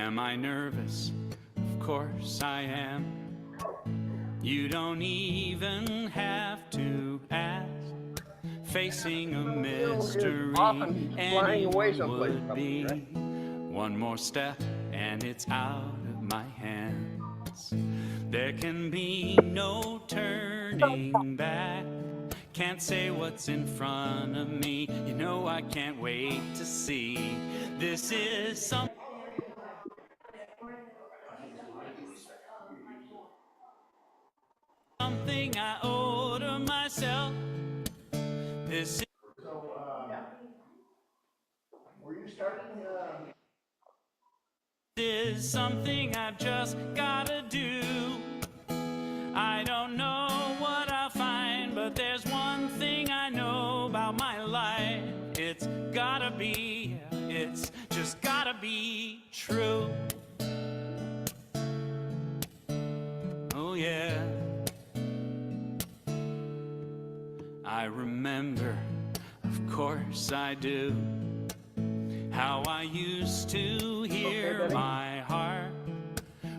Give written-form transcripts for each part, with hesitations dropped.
Am I nervous? Of course I am. You don't even have to ask. Facing a mystery, anyone would be. One more step and it's out of my hands. There can be no turning back. Can't say what's in front of me. You know I can't wait to see. This is something I owe to myself. This is something I've just gotta do. I don't know what I'll find, but there's one thing I know about my life. It's just gotta be true. Oh yeah. I remember, of course I do, how I used to hear my heart,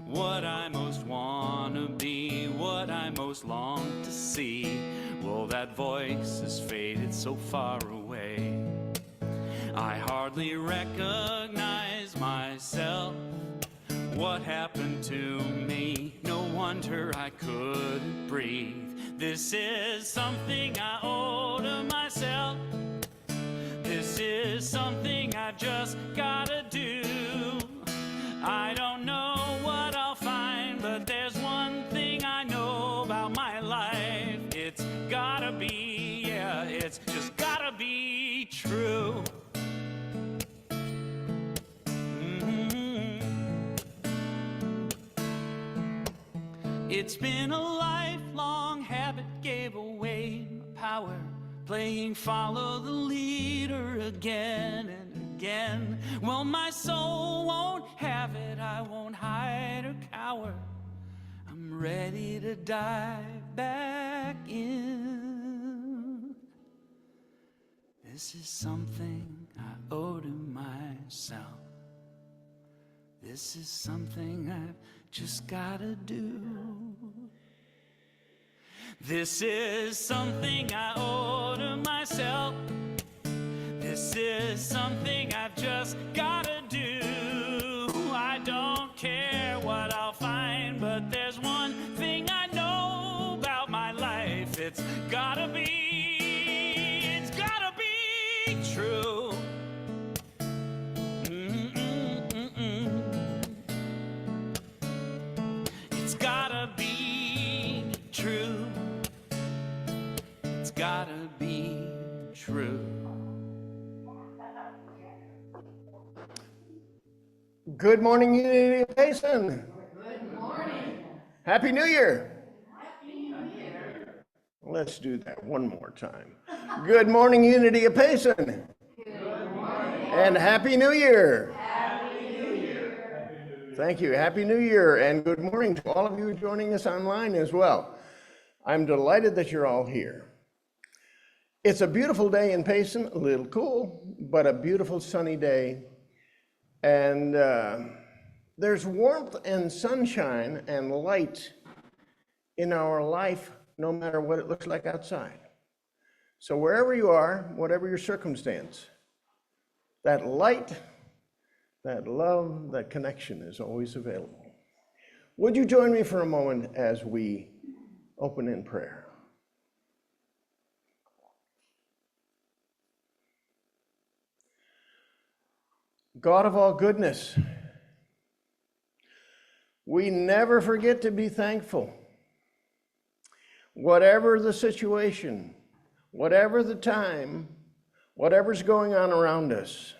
what I most wanna be, what I most long to see. Well, that voice has faded so far away. I hardly recognize myself. What happened to me? No wonder I couldn't breathe. This is something I owe to myself. This is something I've just gotta do. I don't know what I'll find, but there's one thing I know about my life. It's gotta be, yeah, it's just gotta be true. It's been a lifelong habit, gave away my power, playing follow the leader again and again. Well, my soul won't have it, I won't hide or cower. I'm ready to dive back in. This is something I owe to myself. This is something I've just gotta do. This is something I owe to myself. This is something I've just gotta do. I don't care what I'll find, but there's one thing I know about my life. It's gotta be true. It's gotta be true. It's gotta be true. Good morning, Unity of Payson. Good morning. Happy New Year. Happy New Year. Let's do that one more time. Good morning, Unity of Payson. Good morning. And Happy New Year. Happy New Year. Thank you. Happy New Year, and good morning to all of you joining us online as well. I'm delighted that you're all here. It's a beautiful day in Payson, a little cool, but a beautiful sunny day. And there's warmth and sunshine and light in our life, no matter what it looks like outside. So wherever you are, whatever your circumstance, that light, that love, that connection is always available. Would you join me for a moment as we open in prayer? God of all goodness, we never forget to be thankful. Whatever the situation, whatever the time, whatever's going on around us,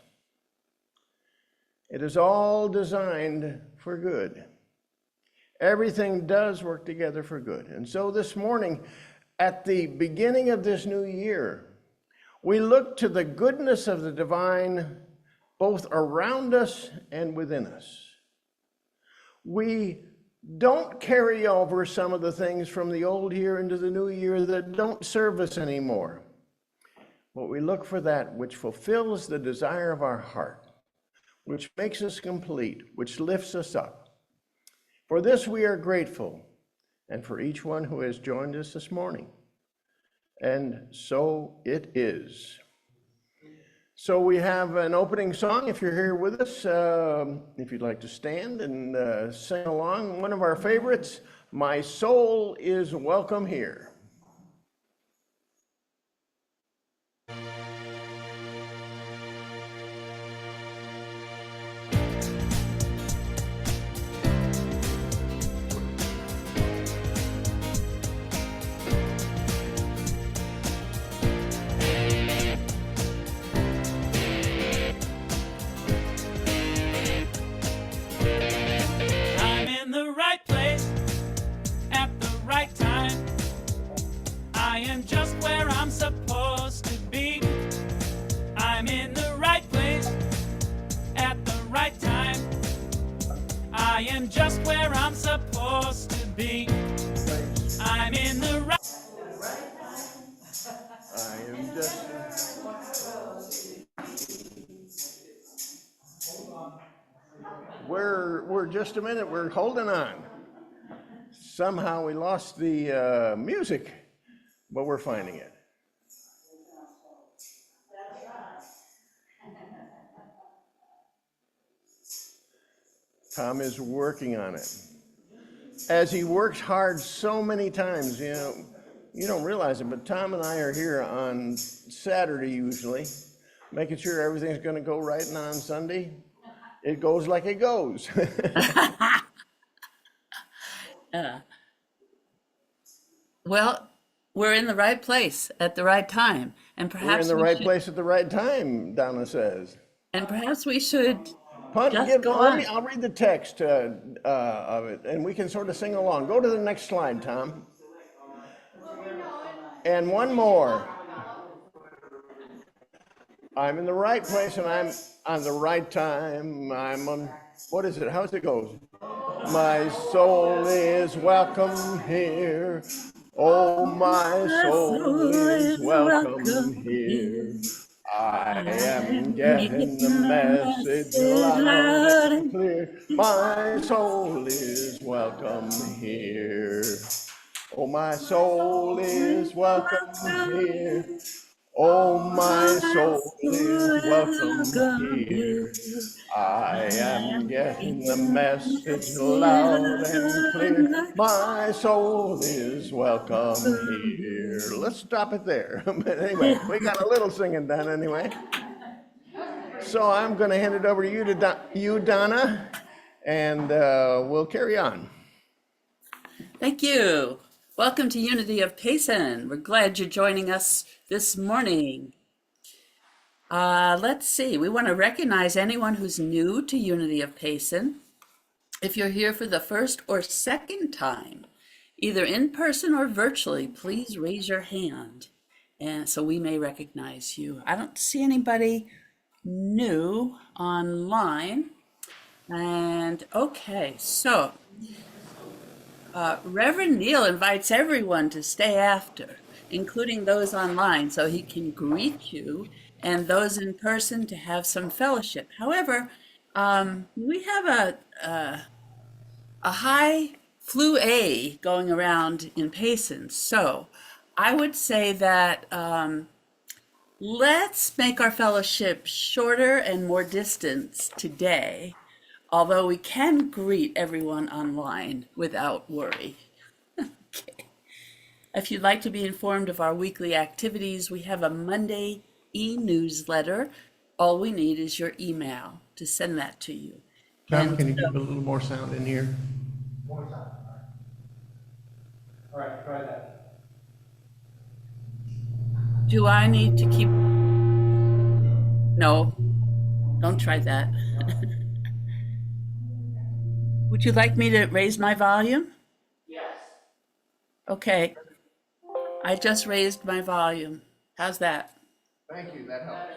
it is all designed for good. Everything does work together for good. And so this morning, at the beginning of this new year, we look to the goodness of the divine both around us and within us. We don't carry over some of the things from the old year into the new year that don't serve us anymore. But we look for that which fulfills the desire of our heart, which makes us complete, which lifts us up. For this we are grateful, and for each one who has joined us this morning. And so it is. So we have an opening song. If you're here with us, if you'd like to stand and sing along, one of our favorites, My Soul is Welcome Here. I'm in the right place at the right time. I am just where I'm supposed to be. I'm in the right place at the right time. I am just where I'm supposed to be. I'm in the right. I am just. We're just a minute. We're holding on. Somehow we lost the music, but we're finding it. Tom is working on it. As he works hard so many times, you don't realize it, but Tom and I are here on Saturday usually, making sure everything's going to go right, and on Sunday, it goes like it goes. Well, we're in the right place at the right time, and We're in perhaps the we right should, place at the right time, Donna says. and perhaps we should just go Let me, on. I'll read the text of it, and we can sort of sing along. Go to the next slide, Tom. And one more. I'm in the right place and I'm on the right time. I'm on, what is it? How's it go? My soul is welcome here. Oh, my My soul soul is is welcome welcome here. here. I am I'm getting the getting the message message loud loud and and clear. My soul is welcome here. Oh, my soul is welcome welcome here. here. Oh, my My soul soul is is welcome welcome here. here. I am I'm getting the getting the message message loud and loud clear. and My soul is welcome welcome here. here. Let's stop it there. But anyway, we got a little singing done anyway. So I'm going to hand it over to you, Donna, and we'll carry on. Thank you. Welcome to Unity of Payson. We're glad you're joining us this morning. Let's see, we want to recognize anyone who's new to Unity of Payson. If you're here for the first or second time, either in person or virtually, please raise your hand, and so we may recognize you. I don't see anybody new online. And okay, so Reverend Neal invites everyone to stay after, including those online, so he can greet you, and those in person to have some fellowship. However, we have a high flu A going around in Payson, so I would say that let's make our fellowship shorter and more distance today, although we can greet everyone online without worry. Okay. If you'd like to be informed of our weekly activities, we have a Monday e-newsletter. All we need is your email to send that to you. Tom, And can you so- give a little more sound in here? More time. All right, try that. Do I need to keep? No, don't try that. Would you like me to raise my volume? Yes. Okay, I just raised my volume. How's that? Thank you, that helps.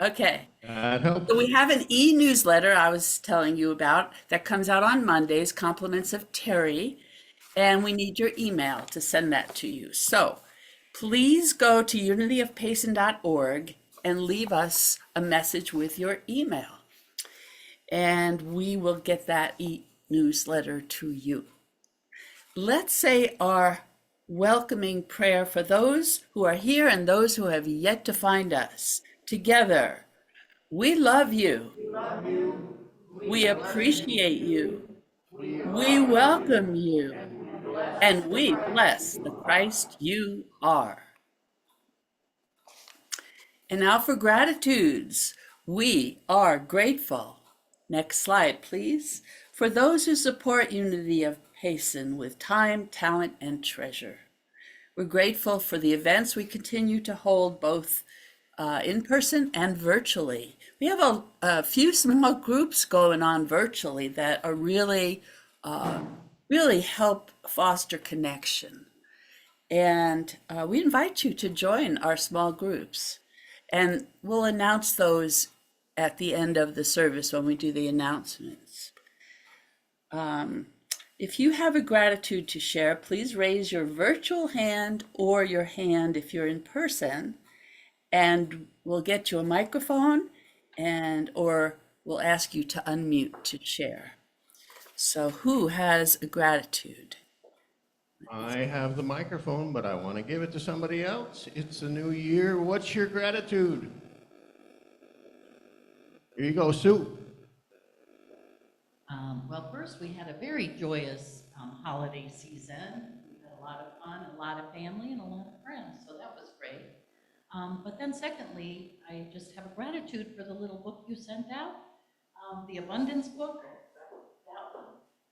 Okay. That helps. So we have an e-newsletter I was telling you about that comes out on Mondays, Compliments of Terry, and we need your email to send that to you. So please go to unityofpayson.org and leave us a message with your email. and we will get that e-newsletter to you. Let's say our welcoming prayer for those who are here and those who have yet to find us. Together, we love you. We appreciate you. We welcome you. And we bless the Christ you are. And now for gratitudes. We are grateful. Next slide, please. For those who support Unity of Payson with time, talent, and treasure. We're grateful for the events we continue to hold both in person and virtually. We have a few small groups going on virtually that are really help foster connection. And we invite you to join our small groups. And we'll announce those at the end of the service when we do the announcements. If you have a gratitude to share, please raise your virtual hand or your hand if you're in person, and we'll get you a microphone or we'll ask you to unmute to share. So who has a gratitude? I have the microphone, but I want to give it to somebody else. It's a new year. What's your gratitude? Here you go, Sue. Well, first, we had a very joyous holiday season. We had a lot of fun, a lot of family, and a lot of friends, so that was great. But then secondly, I just have a gratitude for the little book you sent out, the Abundance book. That one,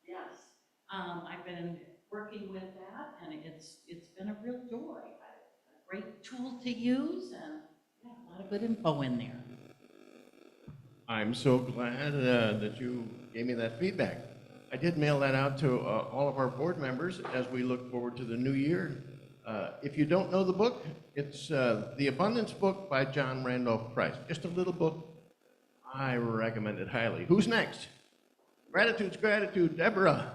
yes. I've been working with that, and it's been a real joy. A great tool to use, and yeah, a lot of good info in there. I'm so glad that you gave me that feedback. I did mail that out to all of our board members as we look forward to the new year. If you don't know the book, it's The Abundance Book by John Randolph Price. Just a little book. I recommend it highly. Who's next? Gratitude's gratitude, Deborah.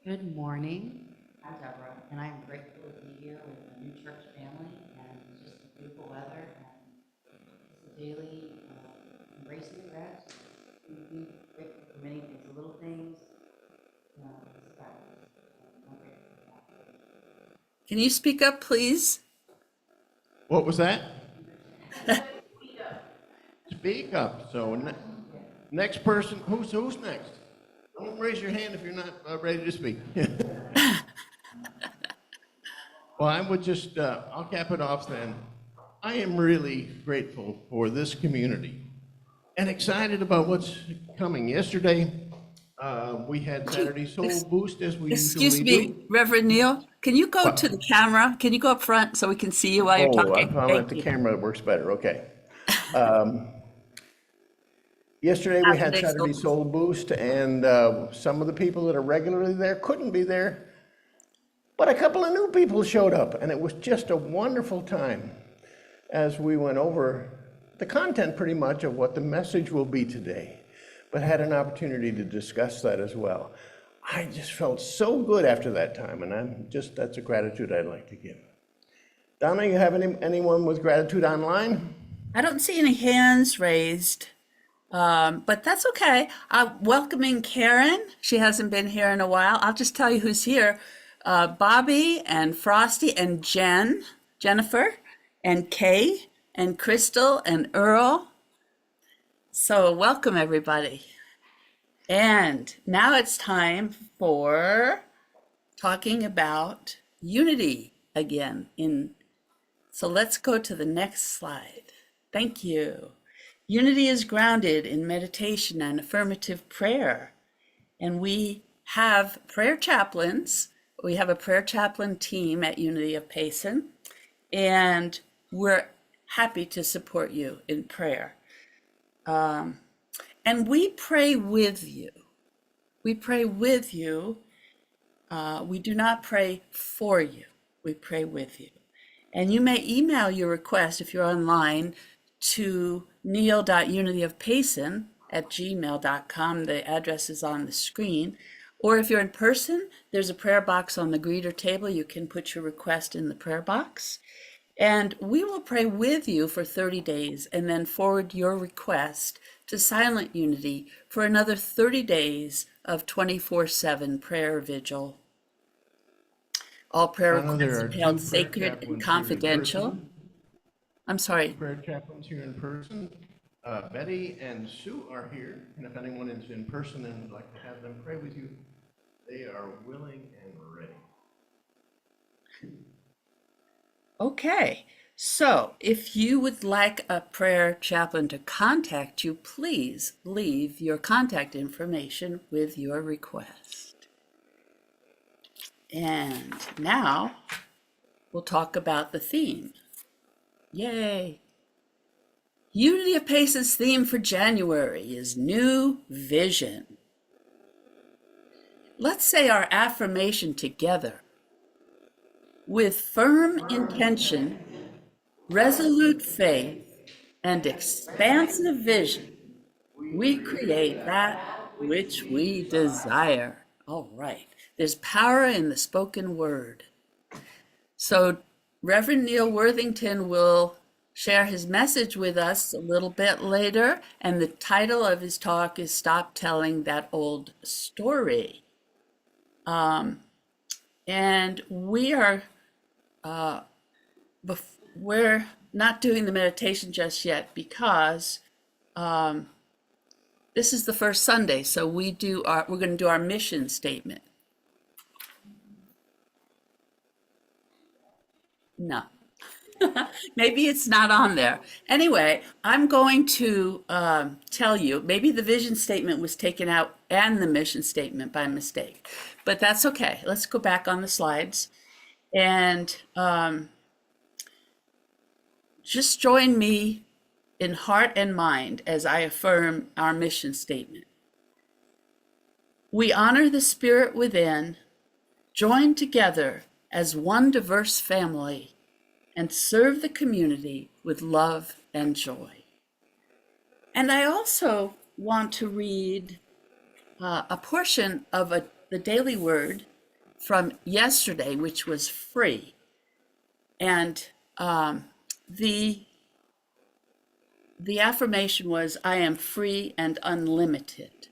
Good morning. I'm Deborah, and I am grateful to be here with the new church family and just the beautiful weather and just the daily embracing of gratitude. Being grateful for many things, the little things. It's fabulous. I'm grateful for that. Can you speak up, please? What was that? Speak up. So next person, who's next? Don't raise your hand if you're not ready to speak. Well, I would just, I'll cap it off then. I am really grateful for this community and excited about what's coming. Yesterday, we had Saturday Soul Boost as we Excuse usually me, Reverend Neal, can you go What? to the camera? Can you go up front so we can see you while you're Oh, talking? if I'm at Thank the you. camera, it works better, okay. Yesterday, we had Saturday Soul Boost, and some of the people that are regularly there couldn't be there, but a couple of new people showed up, and it was just a wonderful time as we went over the content pretty much of what the message will be today, but had an opportunity to discuss that as well. I just felt so good after that time, and that's a gratitude I'd like to give. Donna, you have anyone with gratitude online? I don't see any hands raised, but that's okay. Welcoming Karen. She hasn't been here in a while. I'll just tell you who's here. Bobby and Frosty and Jennifer and Kay and Crystal and Earl. So welcome everybody. And now it's time for talking about unity again. So let's go to the next slide. Thank you. Unity is grounded in meditation and affirmative prayer. And we have prayer chaplains. We have a prayer chaplain team at Unity of Payson, and we're happy to support you in prayer. And we pray with you. We pray with you. We do not pray for you. We pray with you. And you may email your request if you're online to neil.unityofpayson@gmail.com. The address is on the screen. Or if you're in person, there's a prayer box on the greeter table. You can put your request in the prayer box. And we will pray with you for 30 days and then forward your request to Silent Unity for another 30 days of 24/7 prayer vigil. All prayer Donna, there requests are are two held prayer sacred and chaplains here in confidential. person. I'm sorry. Prayer chaplains here in person. Betty and Sue are here, and if anyone is in person and would like to have them pray with you, they are willing and ready. Okay, so if you would like a prayer chaplain to contact you, please leave your contact information with your request. And now we'll talk about the theme. Yay! Unity of Pace's theme for January is New Vision. Let's say our affirmation together. With firm intention, resolute faith, and expansive vision, we create that which we desire. All right, there's power in the spoken word. So Reverend Neal Worthington will share his message with us a little bit later, and the title of his talk is Stop Telling That Old Story. And we're not doing the meditation just yet because this is the first Sunday, so we're going to do our mission statement. No. Maybe it's not on there. Anyway, I'm going to tell you, maybe the vision statement was taken out and the mission statement by mistake, but that's okay. Let's go back on the slides and just join me in heart and mind as I affirm our mission statement. We honor the spirit within, join together as one diverse family, and serve the community with love and joy. And I also want to read a portion of the daily word from yesterday, which was free. And the affirmation was, I am free and unlimited.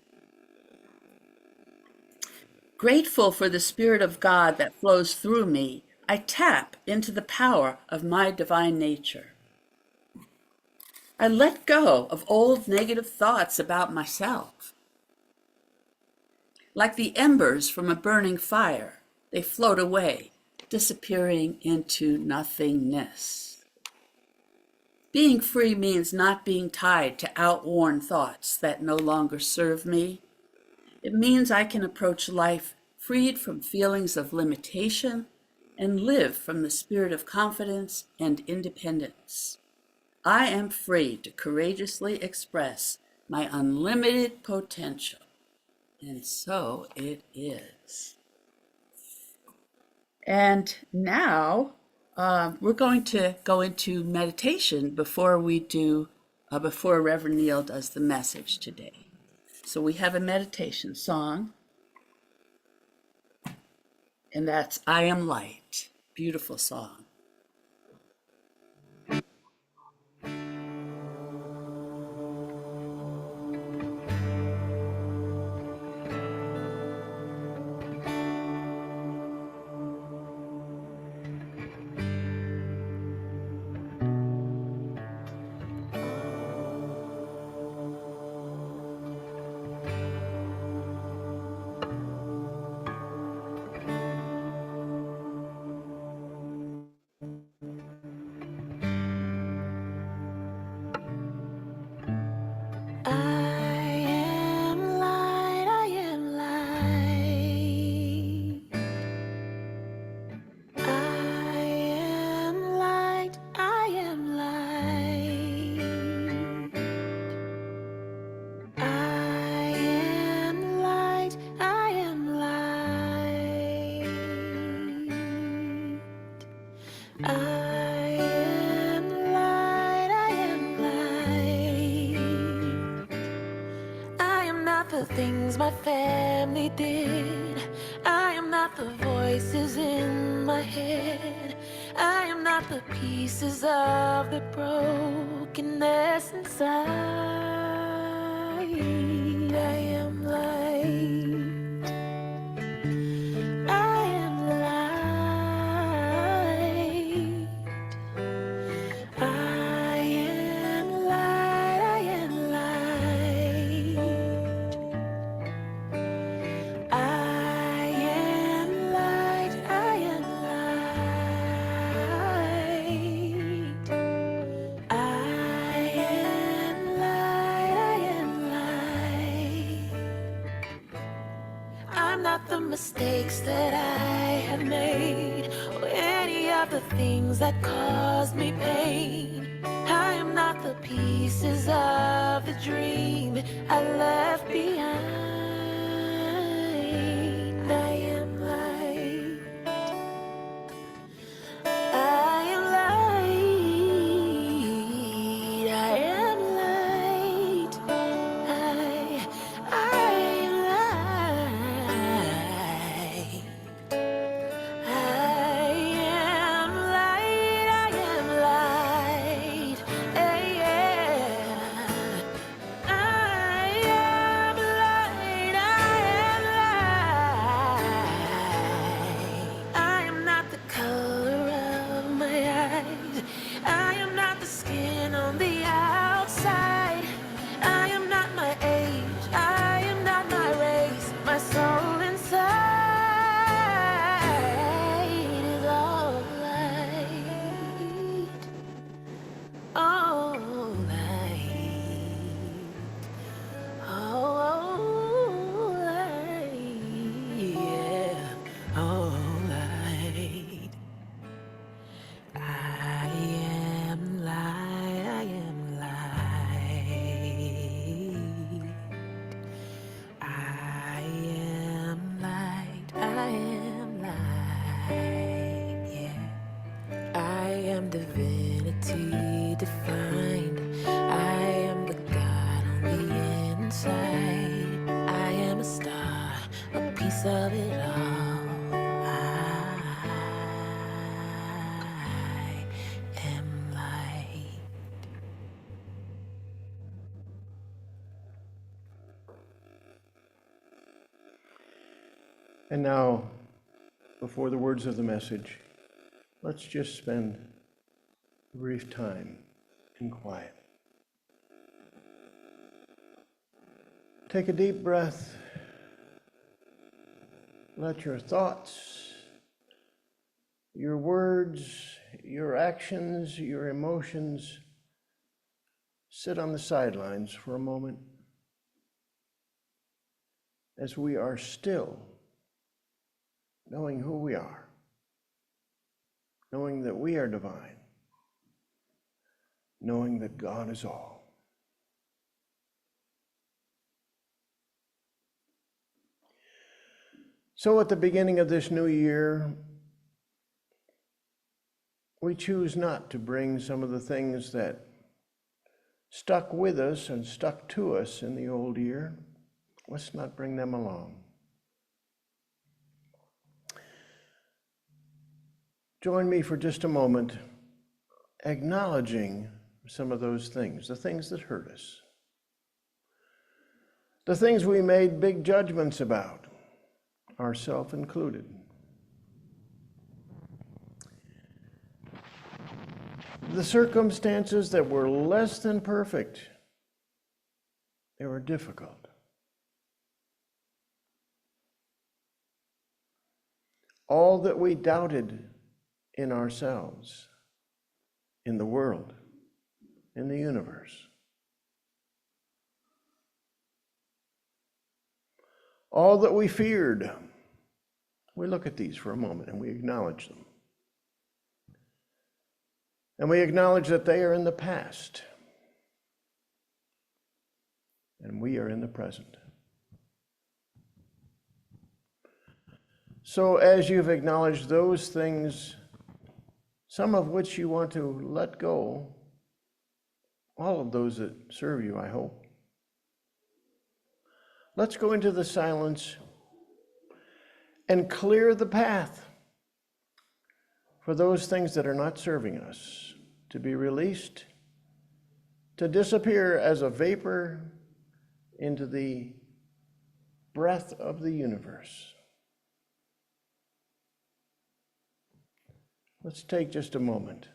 Grateful for the Spirit of God that flows through me, I tap into the power of my divine nature. I let go of old negative thoughts about myself. Like the embers from a burning fire, they float away, disappearing into nothingness. Being free means not being tied to outworn thoughts that no longer serve me. It means I can approach life freed from feelings of limitation and live from the spirit of confidence and independence. I am free to courageously express my unlimited potential, and so it is. And now we're going to go into meditation before Reverend Neal does the message today. So we have a meditation song, and that's I Am Light. Beautiful song. Things my family did. I am not the voices in my head. I am not the pieces of the brokenness inside. I am light. I am light. I am light. I am light. I am light. I am light. I am light. I am light. I'm not the mistakes that I have made, or any of the things that caused me pain. I am not the pieces of the dream I left behind. I am light. I am light. I am light. I am light. I am light. I am light. Hey, yeah. I am light. I am light. I am not the color of my eyes. I am not the skin on the outside. I am not my age. I am not my race. My soul inside is all light. All light. Oh, light. Yeah. Oh, light. I am light. I am light. I am light. I am light. Yeah. I am divinity defined. I am the God on the inside. I am a star, a piece of it all. I am light. And now, before the words of the message, let's just spend a brief time in quiet. Take a deep breath. Let your thoughts, your words, your actions, your emotions sit on the sidelines for a moment as we are still knowing who we are, knowing that we are divine, knowing that God is all. So at the beginning of this new year, we choose not to bring some of the things that stuck with us and stuck to us in the old year. Let's not bring them along. Join me for just a moment, acknowledging some of those things, the things that hurt us, the things we made big judgments about, ourselves included. The circumstances that were less than perfect, they were difficult. All that we doubted in ourselves, in the world, in the universe. All that we feared. We look at these for a moment and we acknowledge them. And we acknowledge that they are in the past. And we are in the present. So as you've acknowledged those things, some of which you want to let go, all of those that serve you, I hope, let's go into the silence and clear the path for those things that are not serving us to be released, to disappear as a vapor into the breath of the universe. Let's take just a moment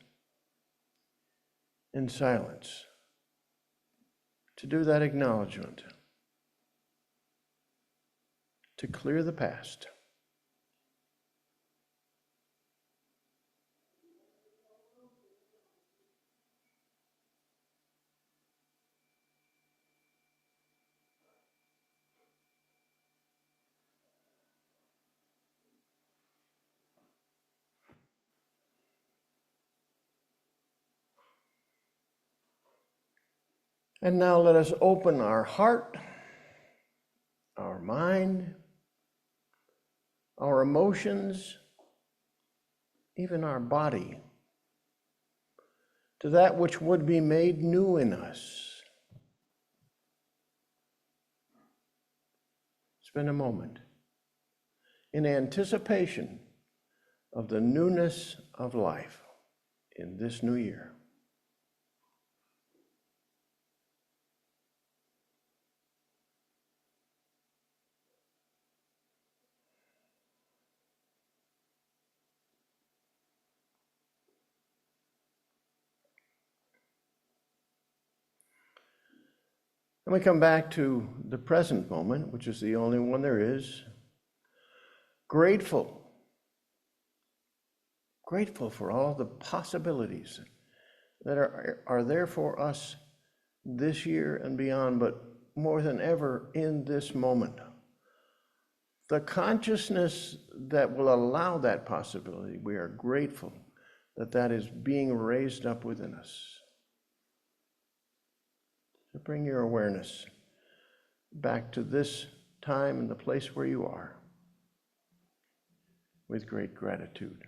in silence to do that acknowledgement, to clear the past. And now let us open our heart, our mind, our emotions, even our body, to that which would be made new in us. Spend a moment in anticipation of the newness of life in this new year. And we come back to the present moment, which is the only one there is. Grateful for all the possibilities that are there for us this year and beyond, but more than ever in this moment. The consciousness that will allow that possibility, we are grateful that that is being raised up within us. So bring your awareness back to this time and the place where you are with great gratitude.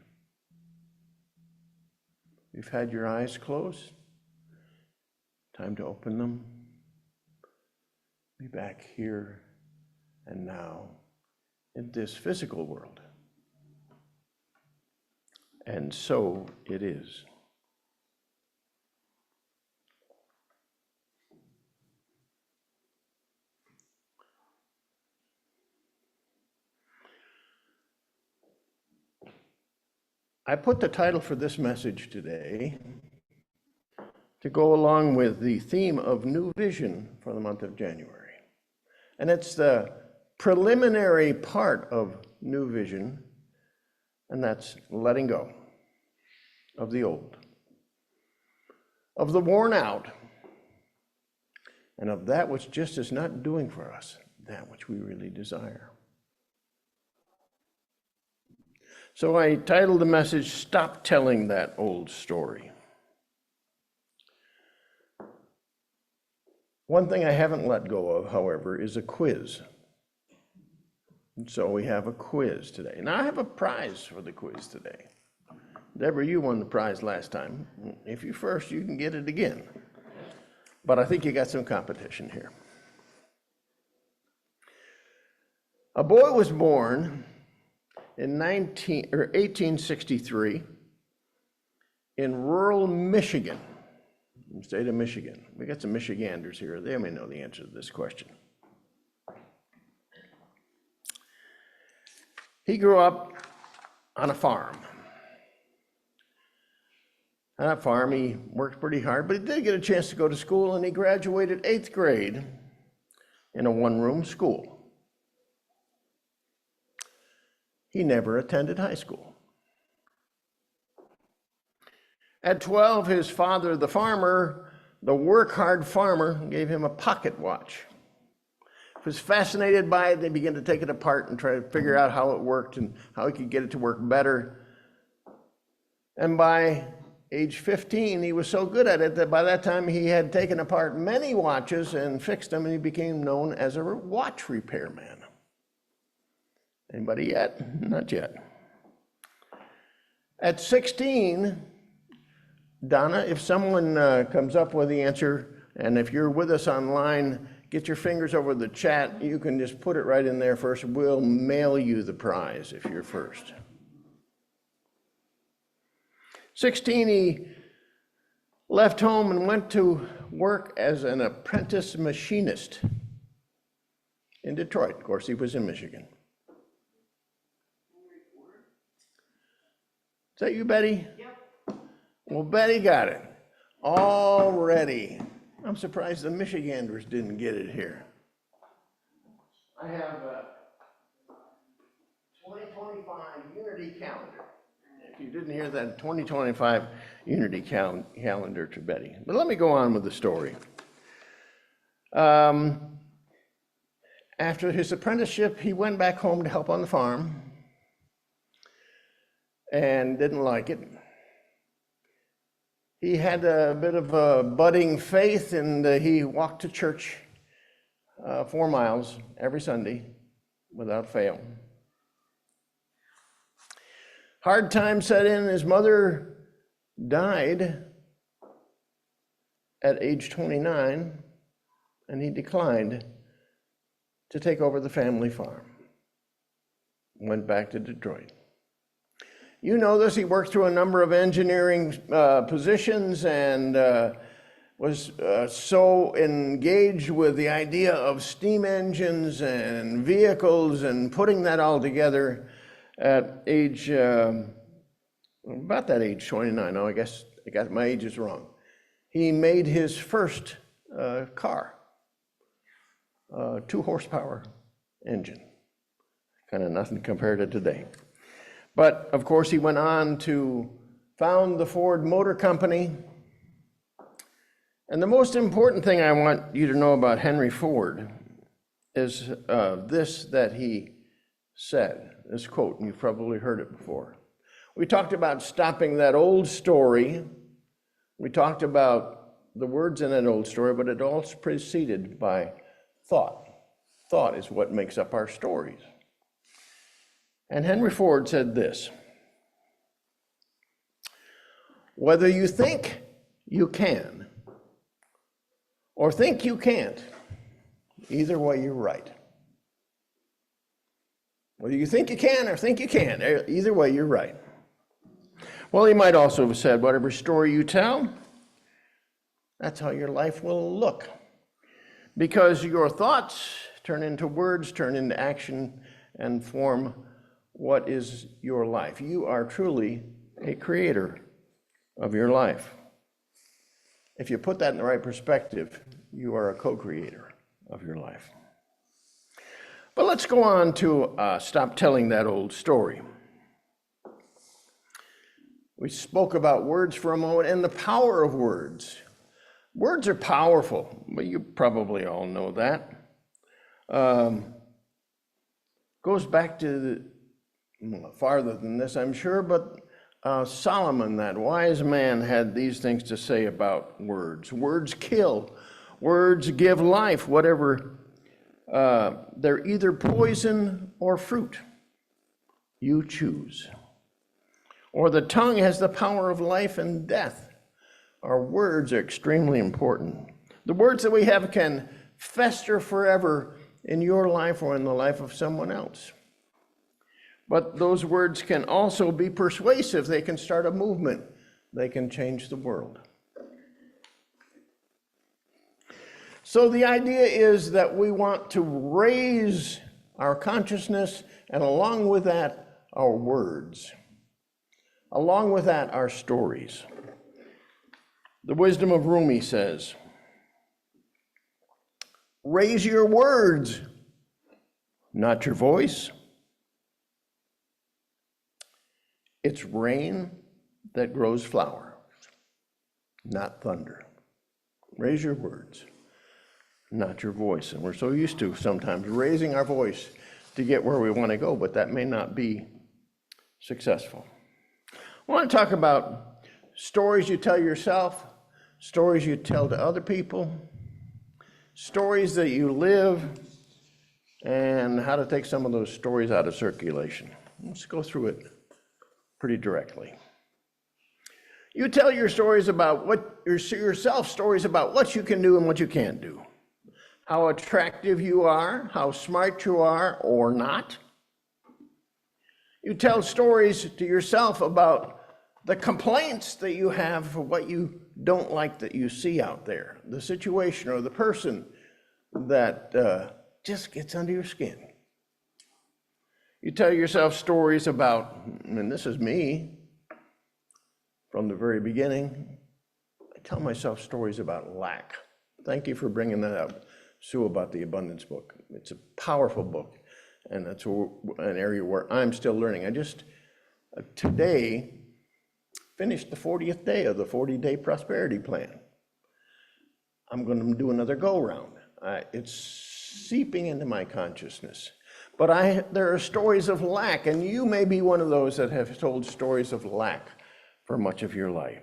You've had your eyes closed. Time to open them. Be back here and now in this physical world. And so it is. I put the title for this message today to go along with the theme of New Vision for the month of January. And it's the preliminary part of New Vision, and that's letting go of the old, of the worn out, and of that which just is not doing for us that which we really desire. So I titled the message, Stop Telling That Old Story. One thing I haven't let go of, however, is a quiz. And so we have a quiz today. Now I have a prize for the quiz today. Deborah, you won the prize last time. If you're first, you can get it again. But I think you got some competition here. A boy was born in 1863 in rural Michigan, the state of Michigan. We got some Michiganders here. They may know the answer to this question. He grew up on a farm. On that farm, he worked pretty hard, but he did get a chance to go to school, and he graduated 8th grade in a one-room school. He never attended high school. At 12, his father, the farmer, the work-hard farmer, gave him a pocket watch. He was fascinated by it. They began to take it apart and try to figure out how it worked and how he could get it to work better. And by age 15, he was so good at it that by that time he had taken apart many watches and fixed them, and he became known as a watch repairman. Anybody yet? Not yet. At 16, Donna, if someone comes up with the answer, and if you're with us online, get your fingers over the chat. You can just put it right in there first. We'll mail you the prize if you're first. 16, he left home and went to work as an apprentice machinist in Detroit. Of course, he was in Michigan. Is that you, Betty? Yep. Well, Betty got it already. I'm surprised the Michiganders didn't get it here. I have a 2025 Unity calendar. If you didn't hear that, 2025 Unity calendar to Betty. But let me go on with the story. After his apprenticeship, he went back home to help on the farm and didn't like it. He had a bit of a budding faith, and he walked to church 4 miles every Sunday without fail. Hard times set in. His mother died at age 29, and he declined to take over the family farm. Went back to Detroit. You know this, he worked through a number of engineering positions and was so engaged with the idea of steam engines and vehicles and putting that all together at age, about that age, 29. Oh, I guess my age is wrong. He made his first car, 2 horsepower engine. Kind of nothing compared to today. But of course, he went on to found the Ford Motor Company. And the most important thing I want you to know about Henry Ford is this that he said, this quote, and you've probably heard it before. We talked about stopping that old story. We talked about the words in that old story, but it all preceded by thought. Thought is what makes up our stories. And Henry Ford said this: whether you think you can or think you can't, either way you're right. Whether you think you can or think you can't, either way you're right. Well, he might also have said, whatever story you tell, that's how your life will look. Because your thoughts turn into words, turn into action, and form what is your life. You are truly a creator of your life. If you put that in the right perspective, you are a co-creator of your life. But let's go on to stop telling that old story. We spoke about words for a moment and the power of words. Words are powerful, but you probably all know that. Goes back to farther than this, I'm sure, but Solomon, that wise man, had these things to say about words. Words kill. Words give life, whatever. They're either poison or fruit. You choose. Or the tongue has the power of life and death. Our words are extremely important. The words that we have can fester forever in your life or in the life of someone else. But those words can also be persuasive. They can start a movement. They can change the world. So the idea is that we want to raise our consciousness, and along with that, our words. Along with that, our stories. The Wisdom of Rumi says, raise your words, not your voice. It's rain that grows flowers, not thunder. Raise your words, not your voice. And we're so used to sometimes raising our voice to get where we want to go, but that may not be successful. I want to talk about stories you tell yourself, stories you tell to other people, stories that you live, and how to take some of those stories out of circulation. Let's go through it pretty directly. You tell your stories about yourself stories about what you can do and what you can't do, how attractive you are, how smart you are or not. You tell stories to yourself about the complaints that you have for what you don't like that you see out there, the situation or the person that just gets under your skin. You tell yourself stories about, and this is me from the very beginning, I tell myself stories about lack. Thank you for bringing that up, Sue, about the abundance book. It's a powerful book, and that's an area where I'm still learning. I just today finished the 40th day of the 40-day prosperity plan. I'm going to do another go-round. It's seeping into my consciousness. But there are stories of lack, and you may be one of those that have told stories of lack for much of your life.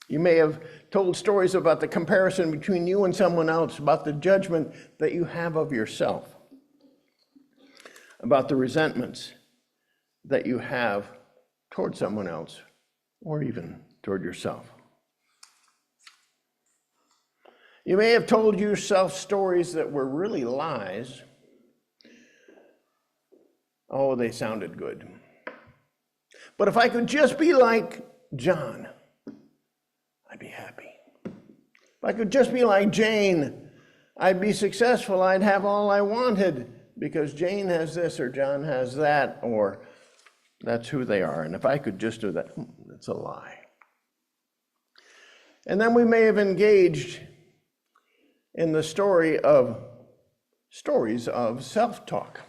You may have told stories about the comparison between you and someone else, about the judgment that you have of yourself, about the resentments that you have toward someone else, or even toward yourself. You may have told yourself stories that were really lies. Oh, they sounded good. But if I could just be like John, I'd be happy. If I could just be like Jane, I'd be successful. I'd have all I wanted because Jane has this or John has that, or that's who they are. And if I could just do that, that's a lie. And then we may have engaged in the stories of self-talk,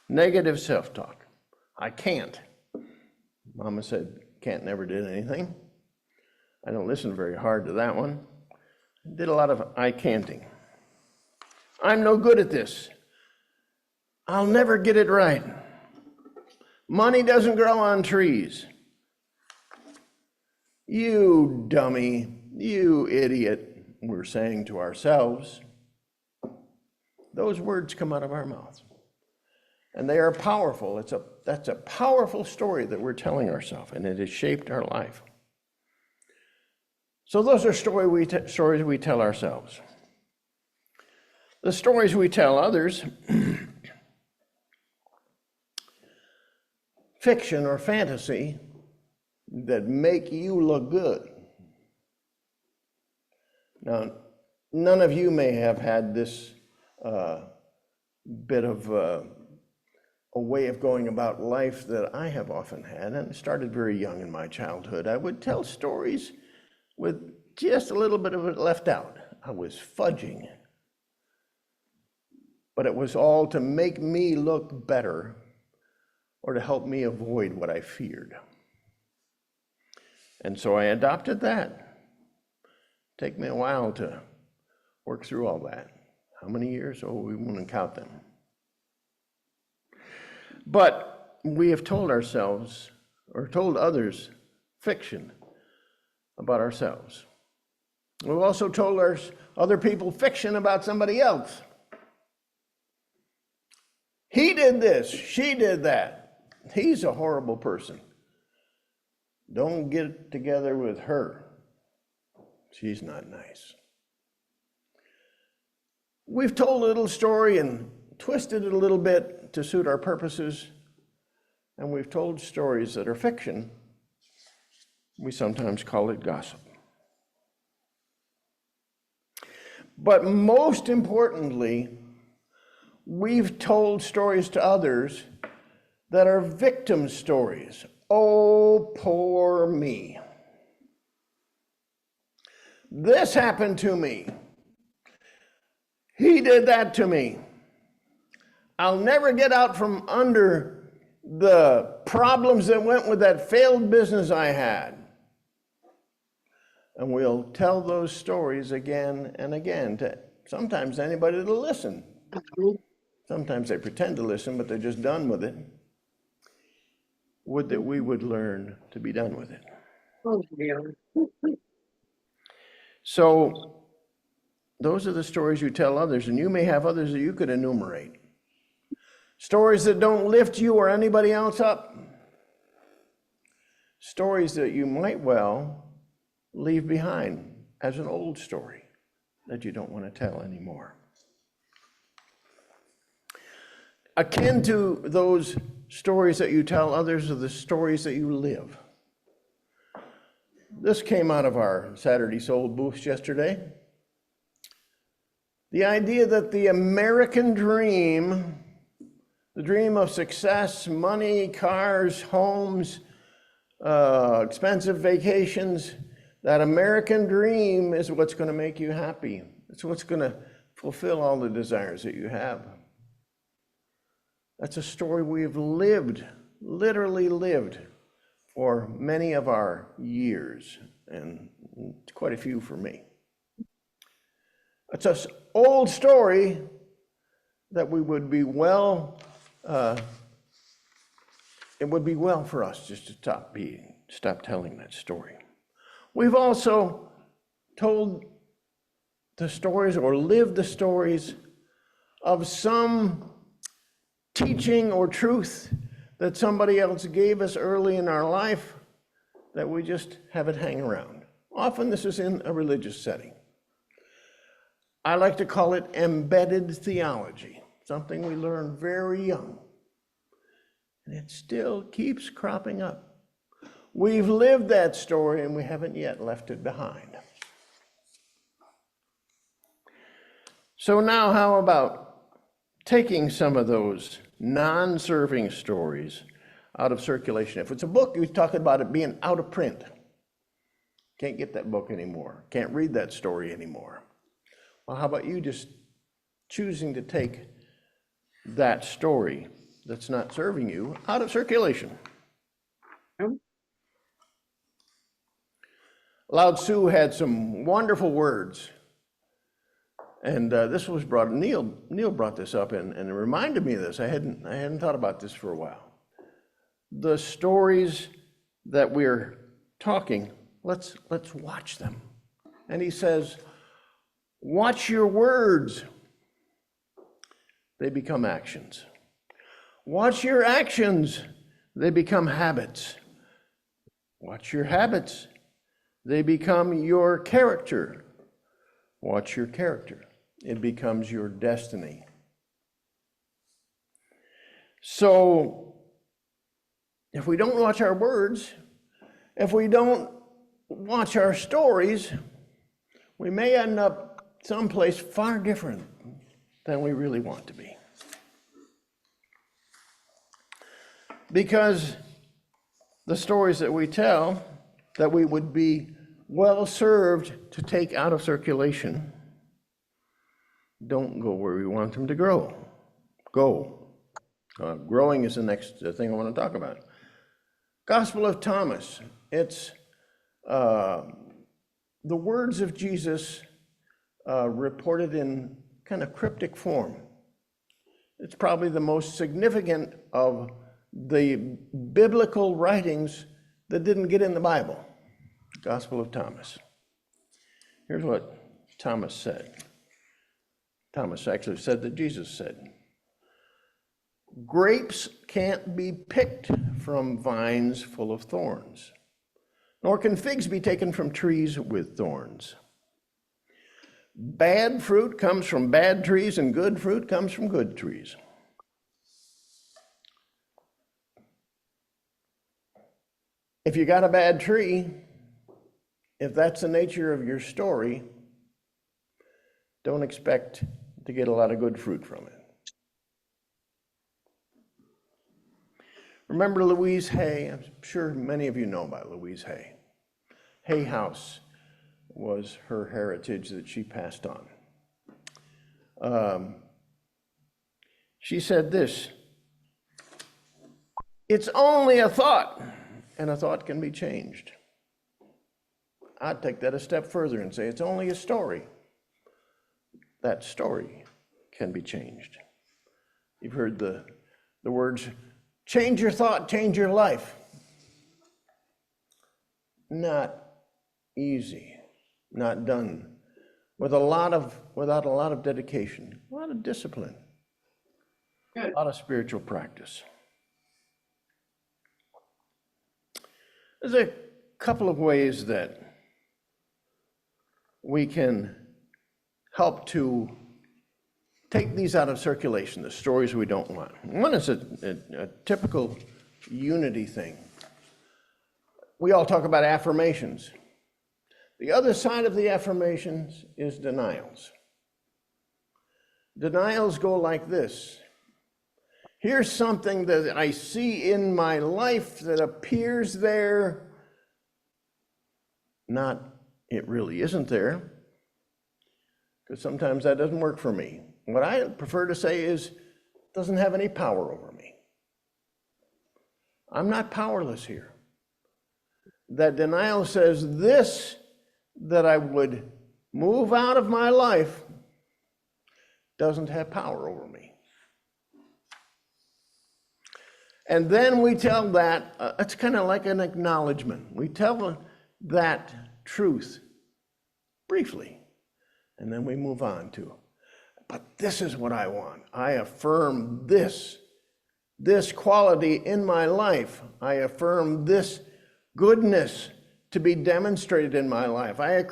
negative self-talk. I can't. Mama said, can't never did anything. I don't listen very hard to that one. I did a lot of I can'ting. I'm no good at this. I'll never get it right. Money doesn't grow on trees. You dummy, you idiot, we're saying to ourselves. Those words come out of our mouths. And they are powerful. That's a powerful story that we're telling ourselves, and it has shaped our life. So those are stories we tell ourselves. The stories we tell others, fiction or fantasy, that make you look good. Now, none of you may have had this bit of a way of going about life that I have often had, and it started very young in my childhood. I would tell stories with just a little bit of it left out. I was fudging. But it was all to make me look better or to help me avoid what I feared. And so I adopted that. Take me a while to work through all that. How many years? Oh, we won't count them. But we have told ourselves, or told others, fiction about ourselves. We've also told other people fiction about somebody else. He did this, she did that. He's a horrible person. Don't get together with her. She's not nice. We've told a little story and twisted it a little bit to suit our purposes, and we've told stories that are fiction. We sometimes call it gossip. But most importantly, we've told stories to others that are victim stories. Oh, poor me. This happened to me. He did that to me. I'll never get out from under the problems that went with that failed business I had. And we'll tell those stories again and again to sometimes anybody that'll listen. Sometimes they pretend to listen, but they're just done with it. Would that we would learn to be done with it. So those are the stories you tell others, and you may have others that you could enumerate. Stories that don't lift you or anybody else up. Stories that you might well leave behind as an old story that you don't want to tell anymore. Akin to those stories that you tell others are the stories that you live. This came out of our Saturday Soul booths yesterday. The idea that the American dream, the dream of success, money, cars, homes, expensive vacations, that American dream is what's going to make you happy. It's what's going to fulfill all the desires that you have. That's a story we've lived, literally lived, for many of our years, and quite a few for me. It's an old story that we would be well, it would be well for us just to stop telling that story. We've also told the stories or lived the stories of some teaching or truth that somebody else gave us early in our life that we just have it hang around. Often this is in a religious setting. I like to call it embedded theology, something we learn very young, and it still keeps cropping up. We've lived that story and we haven't yet left it behind. So now how about taking some of those non-serving stories out of circulation? If it's a book, you're talking about it being out of print. Can't get that book anymore. Can't read that story anymore. Well, how about you just choosing to take that story that's not serving you out of circulation? Lao Tzu had some wonderful words. And this was brought, Neil brought this up and it reminded me of this. I hadn't thought about this for a while. The stories that we're talking, let's watch them. And he says, watch your words. They become actions. Watch your actions. They become habits. Watch your habits. They become your character. Watch your character. It becomes your destiny. So, if we don't watch our words, if we don't watch our stories, we may end up someplace far different than we really want to be. Because the stories that we tell, that we would be well served to take out of circulation, don't go where we want them to go. Growing is the next thing I want to talk about. Gospel of Thomas. It's the words of Jesus reported in kind of cryptic form. It's probably the most significant of the biblical writings that didn't get in the Bible. Gospel of Thomas. Here's what Thomas said. Thomas actually said that Jesus said, grapes can't be picked from vines full of thorns, nor can figs be taken from trees with thorns. Bad fruit comes from bad trees, and good fruit comes from good trees. If you got a bad tree, if that's the nature of your story, don't expect to get a lot of good fruit from it. Remember Louise Hay? I'm sure many of you know about Louise Hay. Hay House was her heritage that she passed on. She said this, it's only a thought, and a thought can be changed. I'd take that a step further and say it's only a story. That story can be changed. You've heard the words, change your thought, change your life. Not easy, not done, without a lot of dedication, a lot of discipline, a lot of spiritual practice. There's a couple of ways that we can help to take these out of circulation, the stories we don't want. One is a typical unity thing. We all talk about affirmations. The other side of the affirmations is denials. Denials go like this. Here's something that I see in my life that appears there, not it really isn't there, because sometimes that doesn't work for me. What I prefer to say is, it doesn't have any power over me. I'm not powerless here. That denial says this, that I would move out of my life, doesn't have power over me. And then we tell that, it's kind of like an acknowledgement. We tell that truth briefly, and then we move on to, but this is what I want. I affirm this quality in my life. I affirm this goodness to be demonstrated in my life. I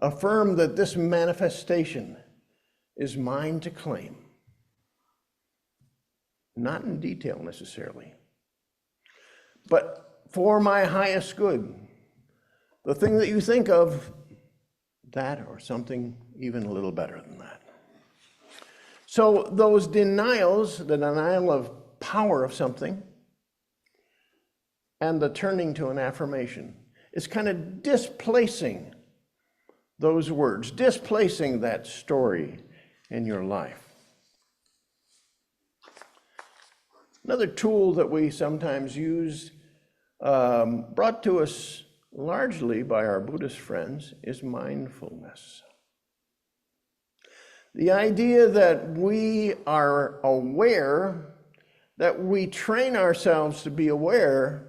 affirm that this manifestation is mine to claim. Not in detail necessarily, but for my highest good. The thing that you think of, that or something even a little better than that. So those denials, the denial of power of something, and the turning to an affirmation, is kind of displacing those words, displacing that story in your life. Another tool that we sometimes use, brought to us largely by our Buddhist friends, is mindfulness. The idea that we are aware, that we train ourselves to be aware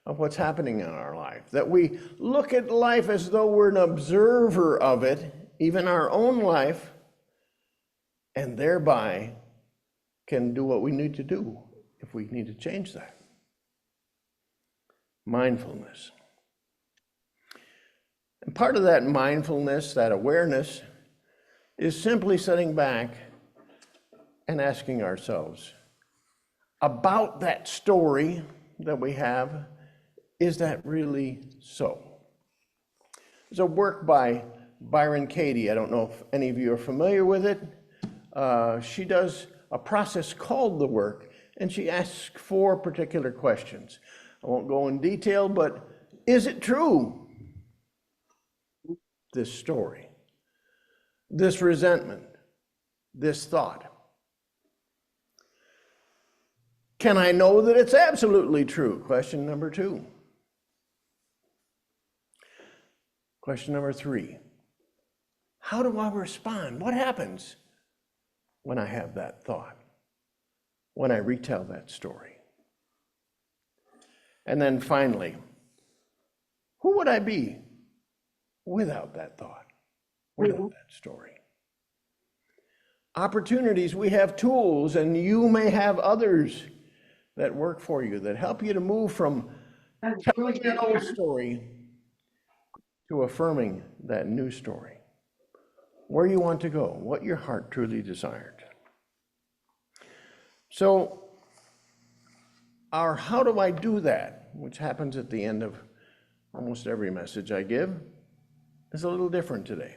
of what's happening in our life, that we look at life as though we're an observer of it, even our own life, and thereby can do what we need to do if we need to change that. Mindfulness. And part of that mindfulness, that awareness, is simply sitting back and asking ourselves about that story that we have, is that really so? There's a work by Byron Katie. I don't know if any of you are familiar with it. She does a process called the work, and she asks 4 particular questions. I won't go in detail, but is it true? This story, this resentment, this thought. Can I know that it's absolutely true? Question number 2. Question number 3. How do I respond? What happens when I have that thought? When I retell that story? And then finally, who would I be without that thought, without that story? Opportunities, we have tools, and you may have others that work for you, that help you to move from telling that old story to affirming that new story. Where you want to go, what your heart truly desired. So, our how do I do that, which happens at the end of almost every message I give, is a little different today.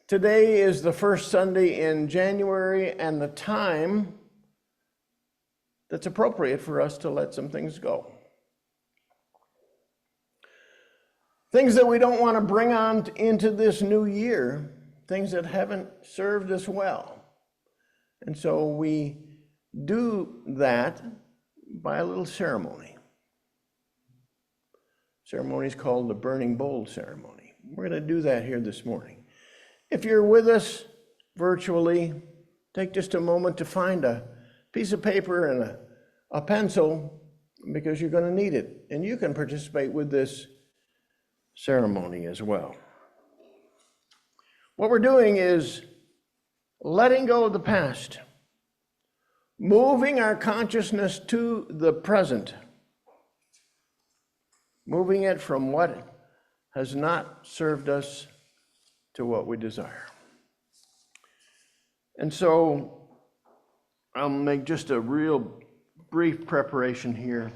Today is the first Sunday in January, and the time that's appropriate for us to let some things go. Things that we don't want to bring on into this new year, things that haven't served us well. And so we do that by a little ceremony. Ceremony is called the Burning Bowl ceremony. We're going to do that here this morning. If you're with us virtually, take just a moment to find a piece of paper and a pencil, because you're going to need it. And you can participate with this ceremony as well. What we're doing is letting go of the past, moving our consciousness to the present, moving it from what has not served us to what we desire. And so I'll make just a real brief preparation here,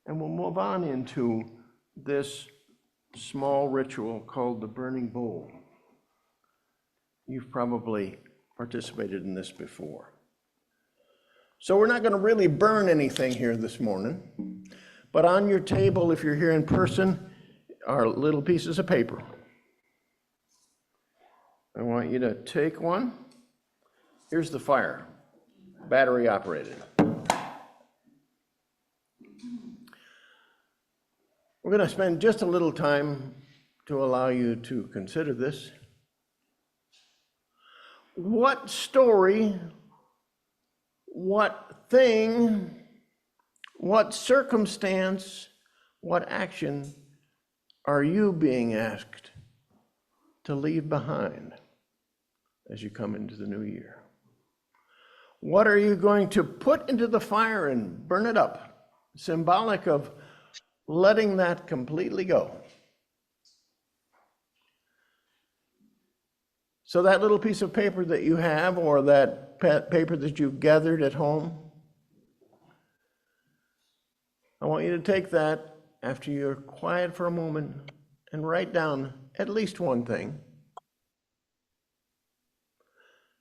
and we'll move on into this small ritual called the burning bowl. You've probably participated in this before. So we're not going to really burn anything here this morning, but on your table, if you're here in person, are little pieces of paper. I want you to take one. Here's the fire, battery operated. We're going to spend just a little time to allow you to consider this. What story, what thing, what circumstance, what action are you being asked to leave behind as you come into the new year? What are you going to put into the fire and burn it up? Symbolic of letting that completely go. So that little piece of paper that you have, or that paper that you've gathered at home, I want you to take that after you're quiet for a moment and write down at least one thing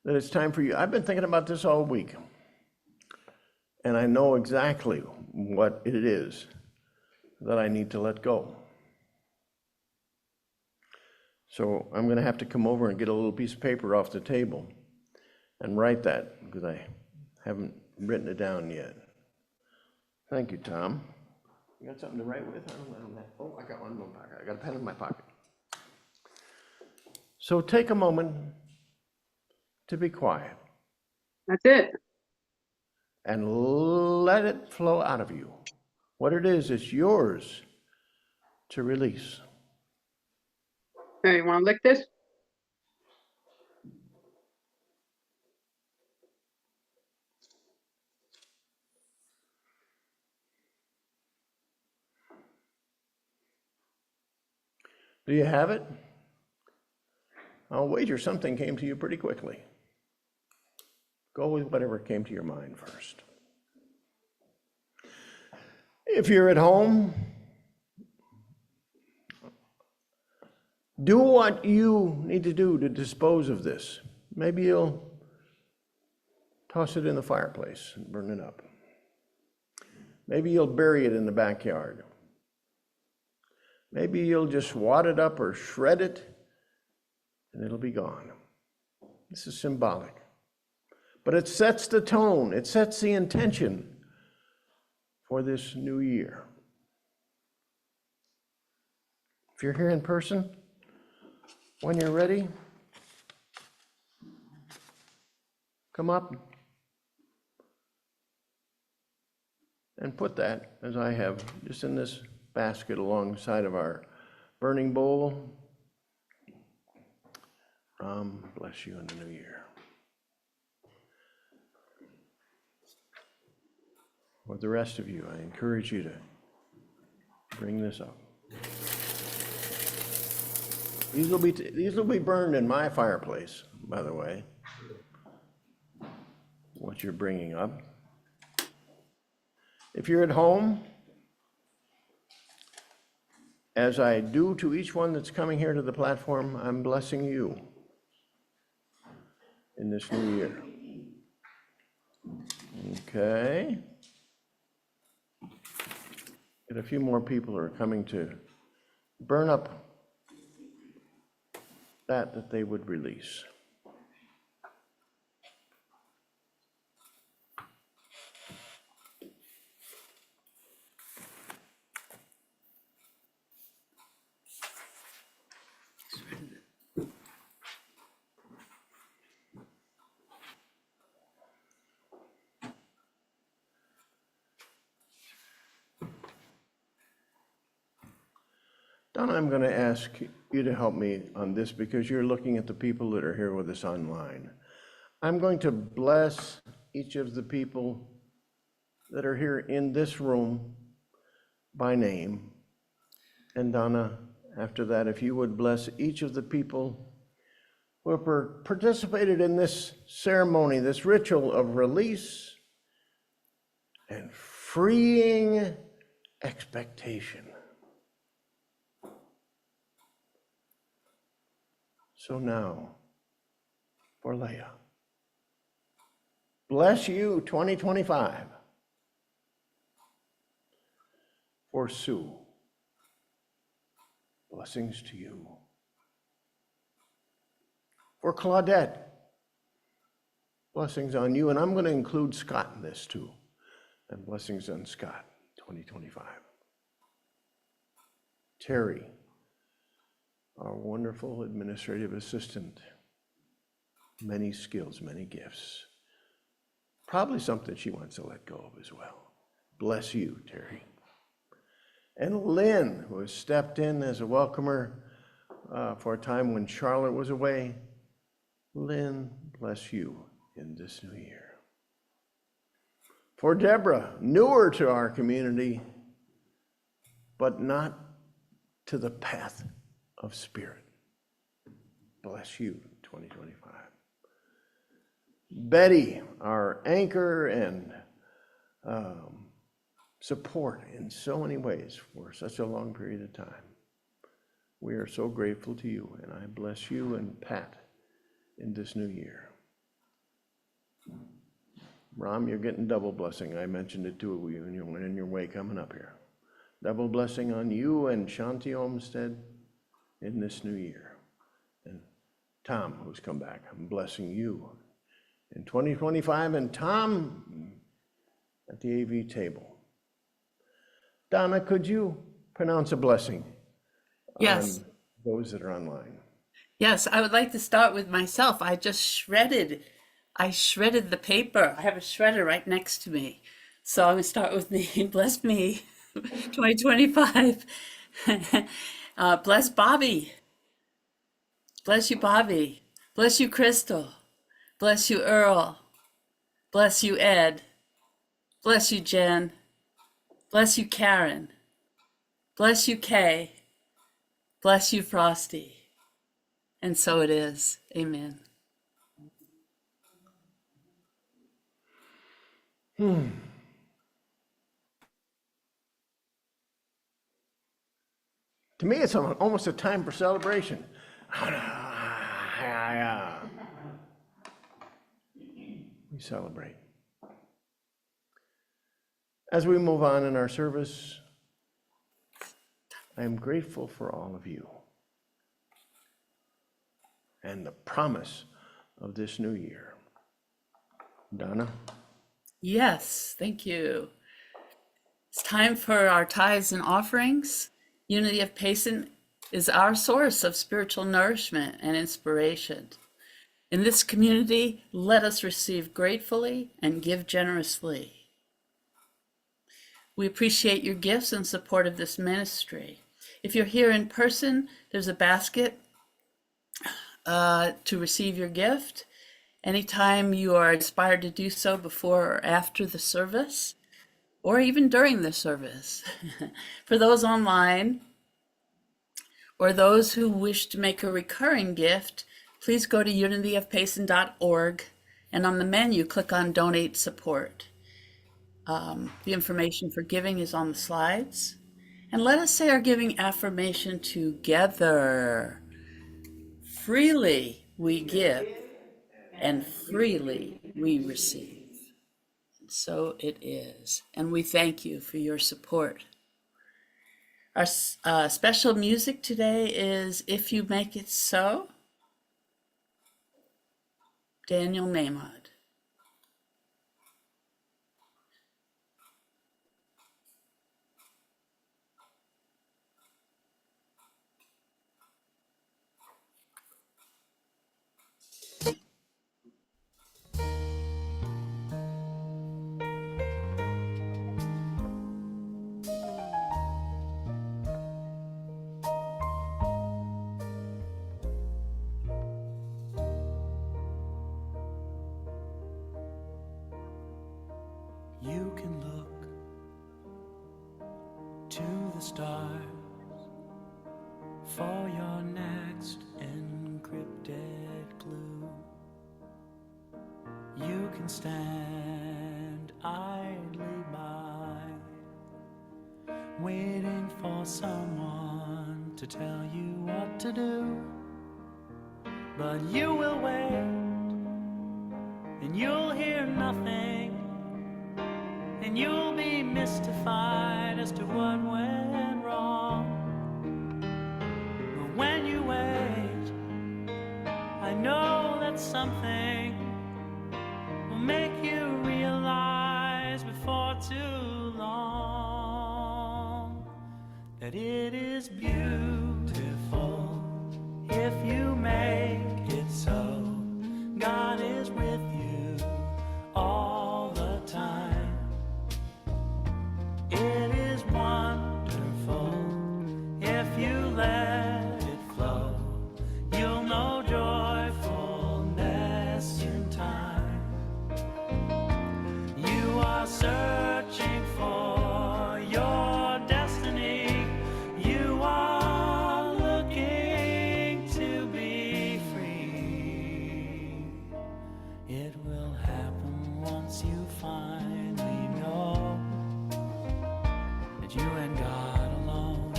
that it's time for you. I've been thinking about this all week, and I know exactly what it is that I need to let go. So I'm going to have to come over and get a little piece of paper off the table and write that, because I haven't written it down yet. Thank you, Tom. You got something to write with? Oh, I got one in my pocket. I got a pen in my pocket. So take a moment to be quiet. That's it. And let it flow out of you. What it is, it's yours to release. Okay, you want to lick this? Do you have it? I'll wager something came to you pretty quickly. Go with whatever came to your mind first. If you're at home, do what you need to do to dispose of this. Maybe you'll toss it in the fireplace and burn it up. Maybe you'll bury it in the backyard. Maybe you'll just wad it up or shred it, and it'll be gone. This is symbolic. But it sets the tone, it sets the intention for this new year. If you're here in person, when you're ready, come up and put that, as I have, just in this basket alongside of our burning bowl. Bless you in the new year. For the rest of you, I encourage you to bring this up. These will be burned in my fireplace, by the way, what you're bringing up. If you're at home, as I do to each one that's coming here to the platform, I'm blessing you in this new year. Okay. Get a few more people are coming to burn up that they would release. Donna, I'm going to ask you to help me on this because you're looking at the people that are here with us online. I'm going to bless each of the people that are here in this room by name. And Donna, after that, if you would bless each of the people who have participated in this ceremony, this ritual of release and freeing expectation. So now, for Leah. Bless you, 2025. For Sue. Blessings to you. For Claudette. Blessings on you, and I'm going to include Scott in this too. And blessings on Scott, 2025. Terry, our wonderful administrative assistant. Many skills, many gifts. Probably something she wants to let go of as well. Bless you, Terry. And Lynn, who has stepped in as a welcomer for a time when Charlotte was away. Lynn, bless you in this new year. For Deborah, newer to our community, but not to the path of spirit. Bless you, 2025. Betty, our anchor and support in so many ways for such a long period of time. We are so grateful to you, and I bless you and Pat in this new year. Ram, you're getting double blessing. I mentioned it to you in your way coming up here. Double blessing on you and Shanti Olmsted in this new year. And Tom, who's come back, I'm blessing you in 2025, and Tom at the AV table. Donna, could you pronounce a blessing Yes. on those that are online? Yes, I would like to start with myself. I shredded the paper. I have a shredder right next to me. So I'm going to start with me. Bless me, 2025. Bless Bobby. Bless you, Bobby. Bless you, Crystal. Bless you, Earl. Bless you, Ed. Bless you, Jen. Bless you, Karen. Bless you, Kay. Bless you, Frosty. And so it is. Amen. To me, it's almost a time for celebration. We celebrate. As we move on in our service, I am grateful for all of you and the promise of this new year. Donna? Yes, thank you. It's time for our tithes and offerings. Unity of Payson is our source of spiritual nourishment and inspiration. In this community, let us receive gratefully and give generously. We appreciate your gifts and support of this ministry. If you're here in person, there's a basket to receive your gift. Anytime you are inspired to do so before or after the service, or even during the service. For those online, or those who wish to make a recurring gift, please go to unityofpayson.org, and on the menu, click on Donate Support. The information for giving is on the slides. And let us say our giving affirmation together. Freely we give, and freely we receive. And so it is. And we thank you for your support. Our special music today is If You Make It So, Daniel Nahmod. You can look to the stars for your next encrypted clue. You can stand idly by, waiting for someone to tell you what to do. but you will wait, and you'll hear nothing, and you'll be mystified as to what went wrong. But when you wait, I know that something will make you realize before too long that it is beautiful if you make it so. God is with you all the time. It is wonderful if you let it flow. You'll know joyfulness in time. You are searching for your destiny. You are looking to be free. It will happen once you finally know that you and God alone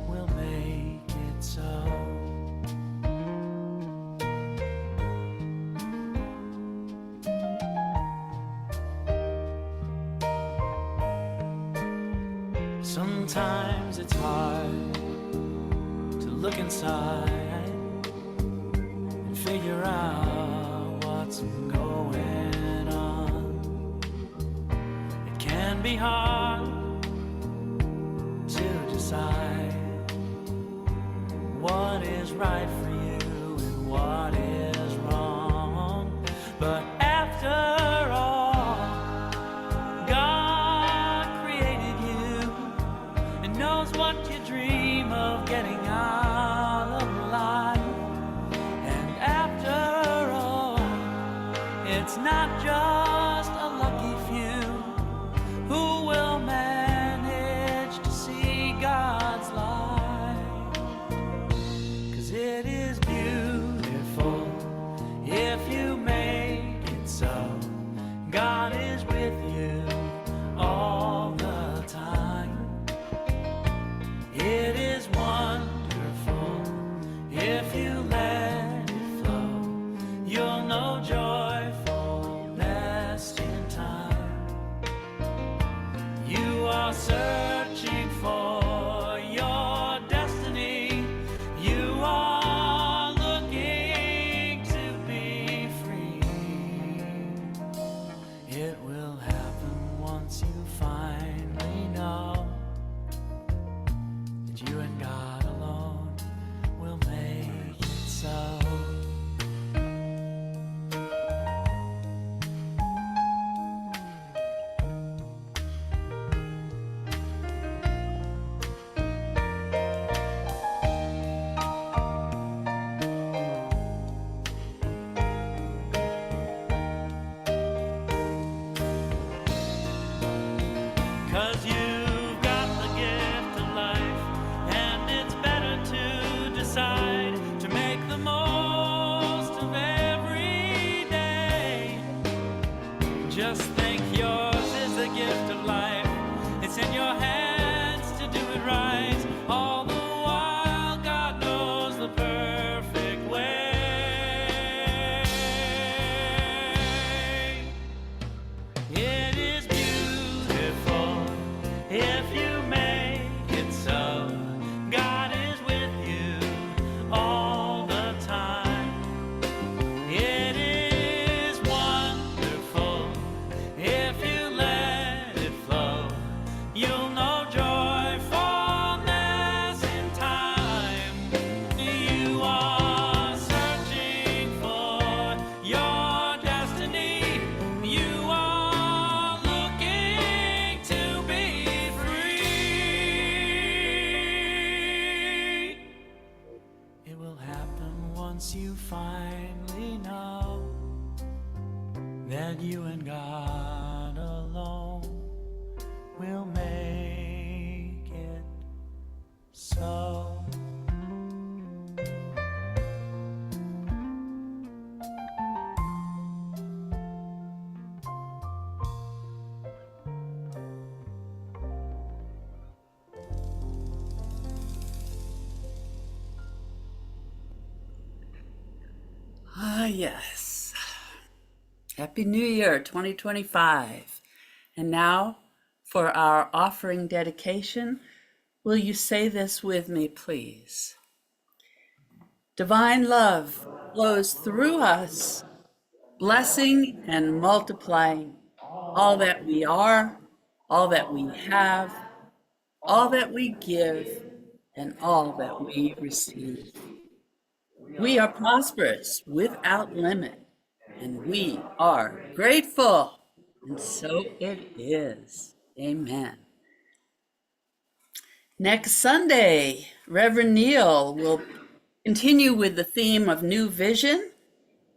will make it so. Sometimes it's hard to look inside and figure out what's going on. It can be hard to decide what is right for you and what is wrong. But after all, God created you and knows what you dream of getting out of life. And after all, it's not just a lucky few who will manage to see God's light. 'Cause it is beautiful if you make it so. God is with you all the time. It is wonderful if you let it flow. You'll know joyfulness in time. You are searching for your destiny. You are looking to be free. It will happen once you finally know that you and God alone will make it so. 'Cause you've got the gift of life, and it's better to decide to make the most of every day. Just think yours is the gift of life. It's in your hands to do it right. All the while, God knows the perfect way. It is beautiful if you make it so. God is with you all the time. It is wonderful if you let it flow. You'll know joyfulness in time. You are searching for your destiny. You are looking to be free. It will happen once you finally know that you and God alone will make it so. Ah, yes. Happy New Year 2025. And now for our offering dedication, will you say this with me, please? Divine love flows through us, blessing and multiplying all that we are, all that we have, all that we give, and all that we receive. We are prosperous without limit, and we are grateful. And so it is. Amen. Next Sunday, Reverend Neal will continue with the theme of New Vision,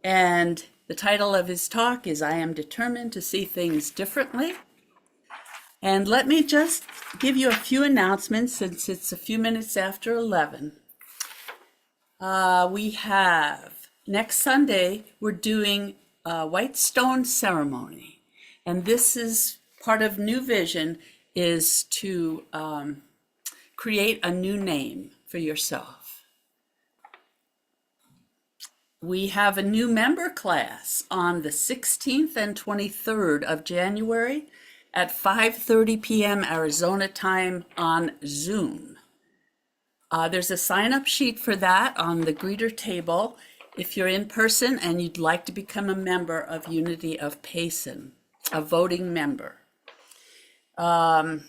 and the title of his talk is I Am Determined to See Things Differently. And let me just give you a few announcements since it's a few minutes after 11. We have next Sunday, we're doing a white stone ceremony. And this is part of New Vision is to create a new name for yourself. We have a new member class on the 16th and 23rd of January at 5:30 p.m. Arizona time on Zoom. There's a sign-up sheet for that on the greeter table if you're in person and you'd like to become a member of Unity of Payson, a voting member. And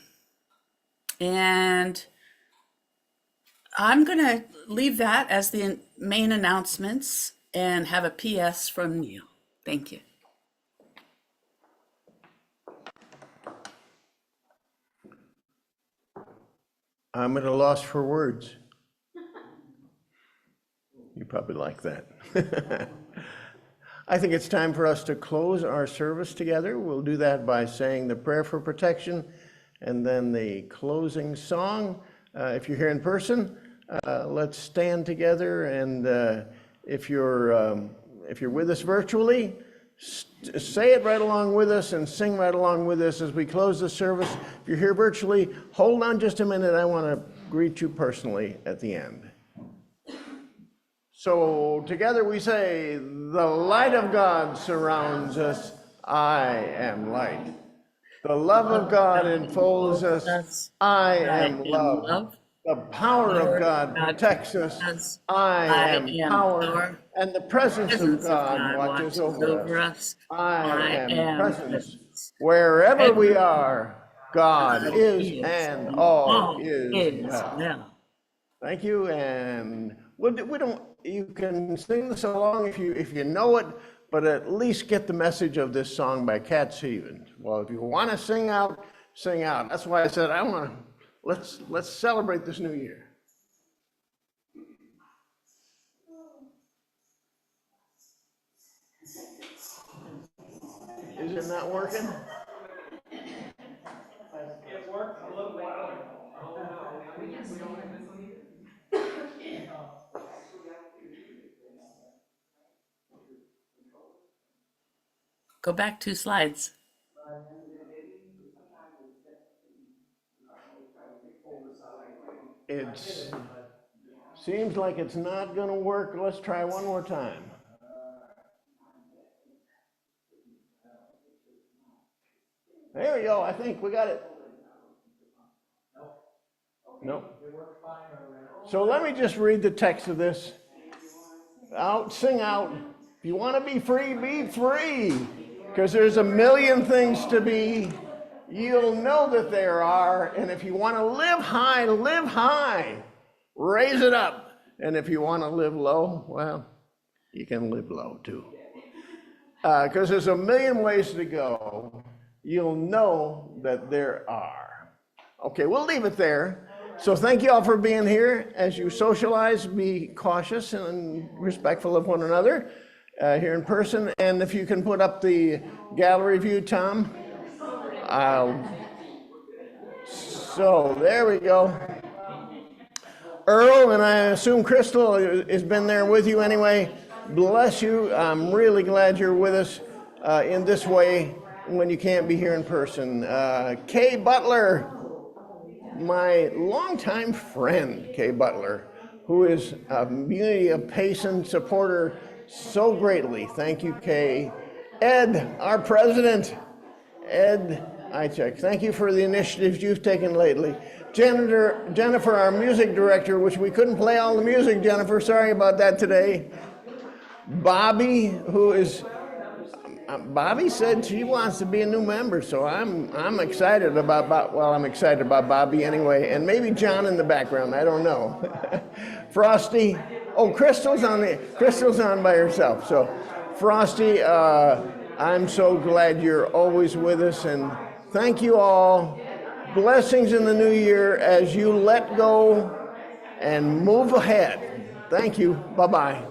I'm going to leave that as the main announcements and have a PS from Neil. Thank you. I'm at a loss for words. You probably like that. I think it's time for us to close our service together. We'll do that by saying the prayer for protection and then the closing song. If you're here in person, let's stand together, and if you're with us virtually, say it right along with us and sing right along with us as we close the service. If you're here virtually, hold on just a minute. I want to greet you personally at the end. So together we say, the light of God surrounds us. I am light. The love of God enfolds us. I am love. The power of God protects us. I am power. And the presence of God watches over us. I am presence. Wherever we are, God is, and all is well. Thank you, and we don't. You can sing this along if you know it, but at least get the message of this song by Cat Stevens. Well, if you want to sing out, sing out. That's why I said I want to. Let's celebrate this new year. Is it not working? It worked a little while ago. Oh, no. We don't have this one either? Go back 2 slides. It seems like it's not going to work. Let's try one more time. There we go. I think we got it. Nope. So let me just read the text of this. Sing out. If you want to be free, be free. Because there's a million things to be. You'll know that there are. And if you want to live high, live high. Raise it up. And if you want to live low, well, you can live low too. Because there's a million ways to go. You'll know that there are. Okay, we'll leave it there. So thank you all for being here. As you socialize, be cautious and respectful of one another here in person. And if you can put up the gallery view, Tom. So there we go. Earl, and I assume Crystal has been there with you anyway. Bless you. I'm really glad you're with us in this way when you can't be here in person. Kay Butler, my longtime friend, Kay Butler, who is a Unity of Payson supporter so greatly. Thank you, Kay. Ed, our president, Ed Ichek, thank you for the initiatives you've taken lately. Jennifer, our music director, which we couldn't play all the music, Jennifer, sorry about that today. Bobby, who is, Bobby said she wants to be a new member, so I'm excited about, well, I'm excited about Bobby anyway, and maybe John in the background, I don't know. Frosty, oh, Crystal's on by herself, so Frosty, I'm so glad you're always with us, and thank you all. Blessings in the new year as you let go and move ahead. Thank you. Bye-bye.